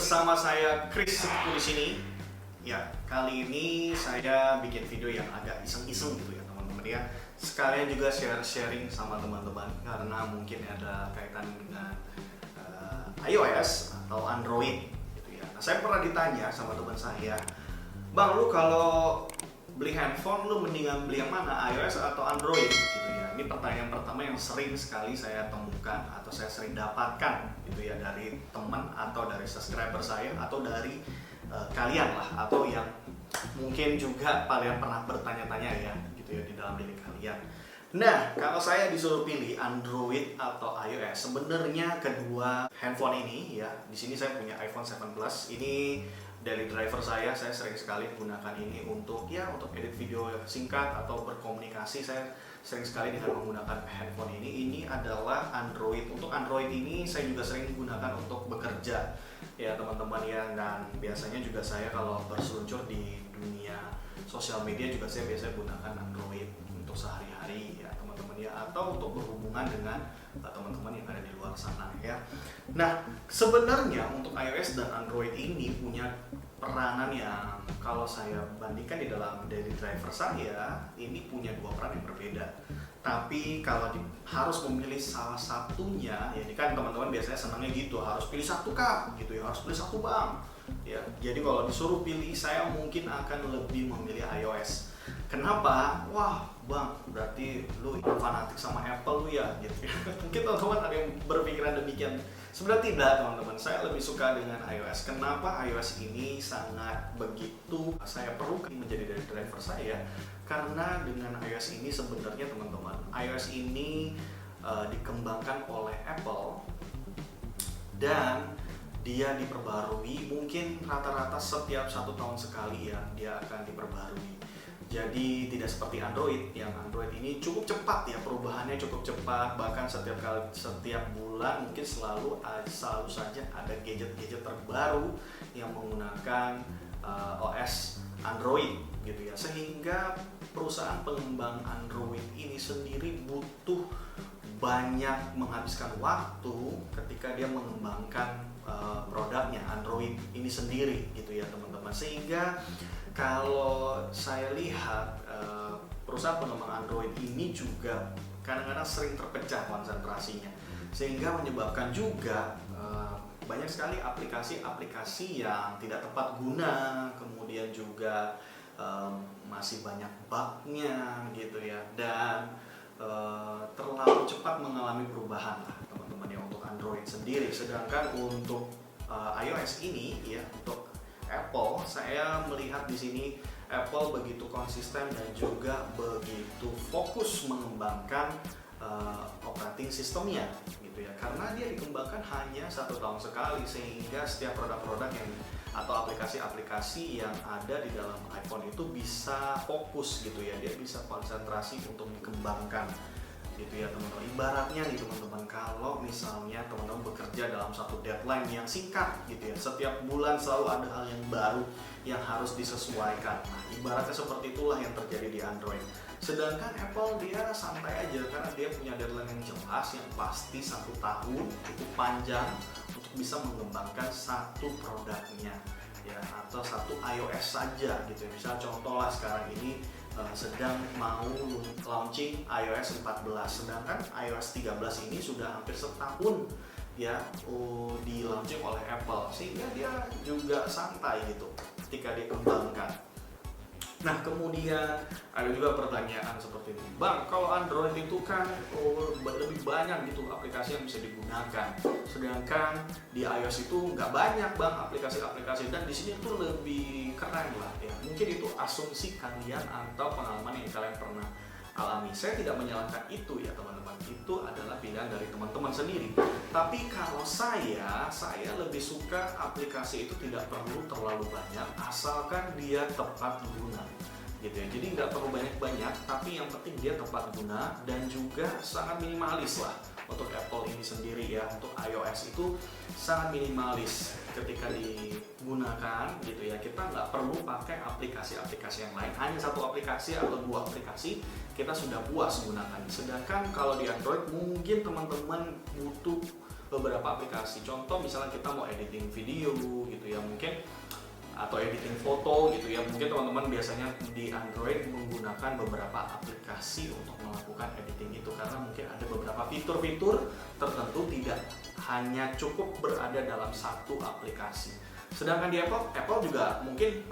bersama saya Chris di sini. Ya, kali ini saya bikin video yang agak iseng-iseng gitu ya teman-teman ya. Sekalian juga sharing sama teman-teman karena mungkin ada kaitan dengan iOS atau Android gitu ya. Nah, saya pernah ditanya sama teman saya, "Bang, lu kalau beli handphone lu mendingan beli yang mana, iOS atau Android?" gitu ya. Ini pertanyaan pertama yang sering sekali saya temukan atau saya sering dapatkan gitu ya dari teman atau dari subscriber saya atau dari kalian lah, atau yang mungkin juga kalian pernah bertanya-tanya ya gitu ya di dalam diri kalian. Nah, kalau saya disuruh pilih Android atau iOS, sebenarnya kedua handphone ini ya, di sini saya punya iPhone 7 Plus. Ini daily driver saya sering sekali gunakan ini untuk edit video singkat atau berkomunikasi. Saya sering sekali dengan menggunakan handphone ini. Ini adalah Android. Untuk Android ini saya juga sering gunakan untuk bekerja ya teman-teman ya. Dan biasanya juga saya kalau berseluncur di dunia sosial media juga saya biasanya gunakan Android untuk sehari-hari ya teman-teman ya, atau untuk berhubungan dengan teman-teman yang ada di luar sana ya. Nah, sebenarnya untuk iOS dan Android ini punya peranan yang kalau saya bandingkan di dalam daily driver saya, ini punya dua peran yang berbeda. Tapi kalau harus memilih salah satunya, ya ini kan teman-teman biasanya senangnya gitu, harus pilih satu kak, gitu ya, harus pilih satu bang. Ya, jadi kalau disuruh pilih, saya mungkin akan lebih memilih iOS. Kenapa? Wah, bang, berarti lu fanatik sama Apple lu ya, gitu ya. Mungkin teman-teman ada yang berpikiran demikian. Sebenarnya tidak, teman-teman. Saya lebih suka dengan iOS. Kenapa iOS ini sangat begitu saya perlu menjadi dari driver saya? Karena dengan iOS ini sebenarnya teman-teman, iOS ini dikembangkan oleh Apple dan dia diperbarui mungkin rata-rata setiap 1 tahun sekali ya, dia akan diperbarui. Jadi tidak seperti Android, yang Android ini cukup cepat ya, perubahannya cukup cepat, bahkan setiap bulan mungkin selalu saja ada gadget-gadget terbaru yang menggunakan OS Android gitu ya, sehingga perusahaan pengembang Android ini sendiri butuh banyak menghabiskan waktu ketika dia mengembangkan produknya Android ini sendiri gitu ya teman-teman. Sehingga kalau saya lihat perusahaan pengembang Android ini juga kadang-kadang sering terpecah konsentrasinya, sehingga menyebabkan juga banyak sekali aplikasi-aplikasi yang tidak tepat guna, kemudian juga masih banyak bug-nya gitu ya, dan terlalu cepat mengalami perubahan lah teman-teman ya untuk Android sendiri. Sedangkan untuk iOS ini ya, untuk Apple, saya melihat di sini Apple begitu konsisten dan juga begitu fokus mengembangkan operating sistemnya gitu ya, karena dia dikembangkan hanya 1 tahun sekali, sehingga setiap produk-produk yang atau aplikasi-aplikasi yang ada di dalam iPhone itu bisa fokus gitu ya, dia bisa konsentrasi untuk dikembangkan gitu ya teman-teman. Ibaratnya nih teman-teman, kalau misalnya teman-teman bekerja dalam satu deadline yang singkat gitu ya, setiap bulan selalu ada hal yang baru yang harus disesuaikan. Nah, ibaratnya seperti itulah yang terjadi di Android. Sedangkan Apple dia santai aja, karena dia punya deadline yang jelas, yang pasti 1 tahun cukup panjang untuk bisa mengembangkan satu produknya ya, atau satu iOS saja gitu ya. Misal contoh lah sekarang ini sedang mau launching iOS 14, sedangkan iOS 13 ini sudah hampir setahun ya di launching oleh Apple, sehingga dia juga santai gitu ketika dikembangkan. Nah, kemudian ada juga pertanyaan seperti ini, "Bang, kalau Android itu kan lebih banyak gitu aplikasi yang bisa digunakan, sedangkan di iOS itu nggak banyak bang aplikasi-aplikasi, dan di sini tuh lebih keren lah ya." Mungkin itu asumsi kalian atau pengalaman yang kalian pernah alami. Saya tidak menyalahkan itu ya teman-teman, itu adalah pilihan dari teman-teman sendiri. Tapi kalau saya lebih suka aplikasi itu tidak perlu terlalu banyak, asalkan dia tepat guna gitu ya. Jadi nggak perlu banyak-banyak, tapi yang penting dia tepat guna dan juga sangat minimalis lah. Untuk Apple ini sendiri ya, untuk iOS itu sangat minimalis ketika digunakan gitu ya. Kita nggak perlu pakai aplikasi-aplikasi yang lain, hanya 1 aplikasi atau 2 aplikasi kita sudah puas gunakan. Sedangkan kalau di Android mungkin teman-teman butuh beberapa aplikasi. Contoh misalnya kita mau editing video gitu ya, mungkin atau editing foto gitu ya, mungkin teman-teman biasanya di Android menggunakan beberapa aplikasi untuk melakukan editing itu, karena mungkin ada beberapa fitur-fitur tertentu tidak hanya cukup berada dalam satu aplikasi. Sedangkan di Apple juga mungkin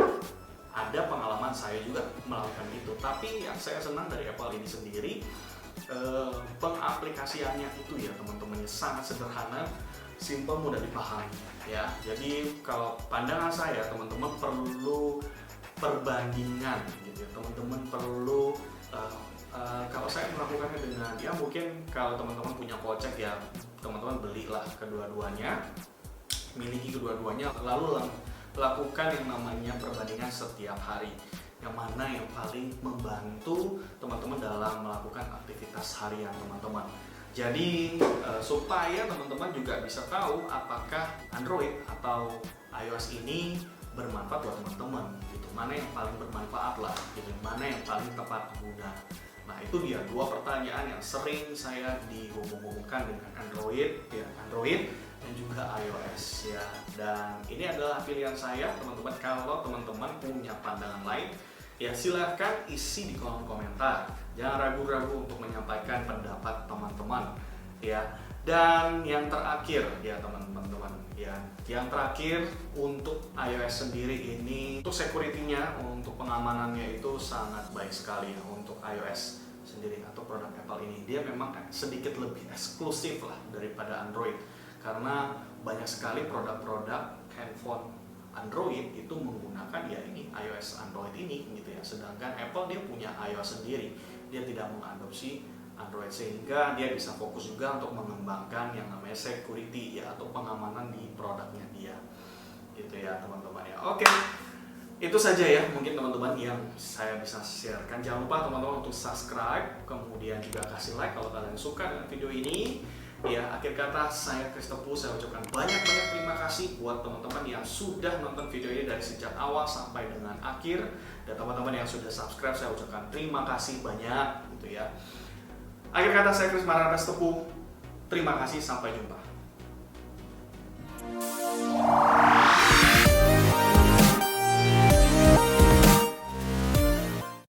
ada pengalaman saya juga melakukan itu, tapi yang saya senang dari Apple ini sendiri, pengaplikasiannya itu ya teman-teman sangat sederhana, simple, mudah dipahami ya. Jadi kalau pandangan saya, teman-teman perlu perbandingan gitu ya. Teman-teman perlu kalau saya melakukannya dengan ya, mungkin kalau teman-teman punya Gojek ya, teman-teman belilah kedua-duanya, miliki kedua-duanya, lalu lakukan yang namanya perbandingan setiap hari. Yang mana yang paling membantu teman-teman dalam melakukan aktivitas harian teman-teman. Jadi supaya teman-teman juga bisa tahu apakah Android atau iOS ini bermanfaat buat teman-teman gitu. Mana yang paling bermanfaat lah gitu, mana yang paling tepat guna. Nah, itu dia dua pertanyaan yang sering saya dihubung-hubungkan dengan Android ya, Android dan juga iOS ya. Dan ini adalah pilihan saya teman-teman. Kalau teman-teman punya pandangan lain ya, silahkan isi di kolom komentar. Jangan ragu-ragu untuk menyampaikan pendapat teman-teman ya. Dan yang terakhir ya teman-teman ya, yang terakhir untuk iOS sendiri ini, untuk security-nya, untuk pengamanannya itu sangat baik sekali ya untuk iOS sendiri atau produk Apple ini. Dia memang sedikit lebih eksklusif lah daripada Android, karena banyak sekali produk-produk handphone Android itu menggunakan ya ini iOS Android ini gitu ya. Sedangkan Apple dia punya iOS sendiri, dia tidak mengadopsi Android, sehingga dia bisa fokus juga untuk mengembangkan yang namanya security ya, atau pengamanan di produknya dia gitu ya teman-teman ya. Oke, itu saja ya mungkin teman-teman yang saya bisa sharekan. Jangan lupa teman-teman untuk subscribe, kemudian juga kasih like kalau kalian suka dengan video ini. Ya, akhir kata saya Chris Tepu, saya ucapkan banyak-banyak terima kasih buat teman-teman yang sudah nonton video ini dari sejak awal sampai dengan akhir, dan teman-teman yang sudah subscribe saya ucapkan terima kasih banyak gitu ya. Akhir kata saya Chris Tepu, terima kasih, sampai jumpa.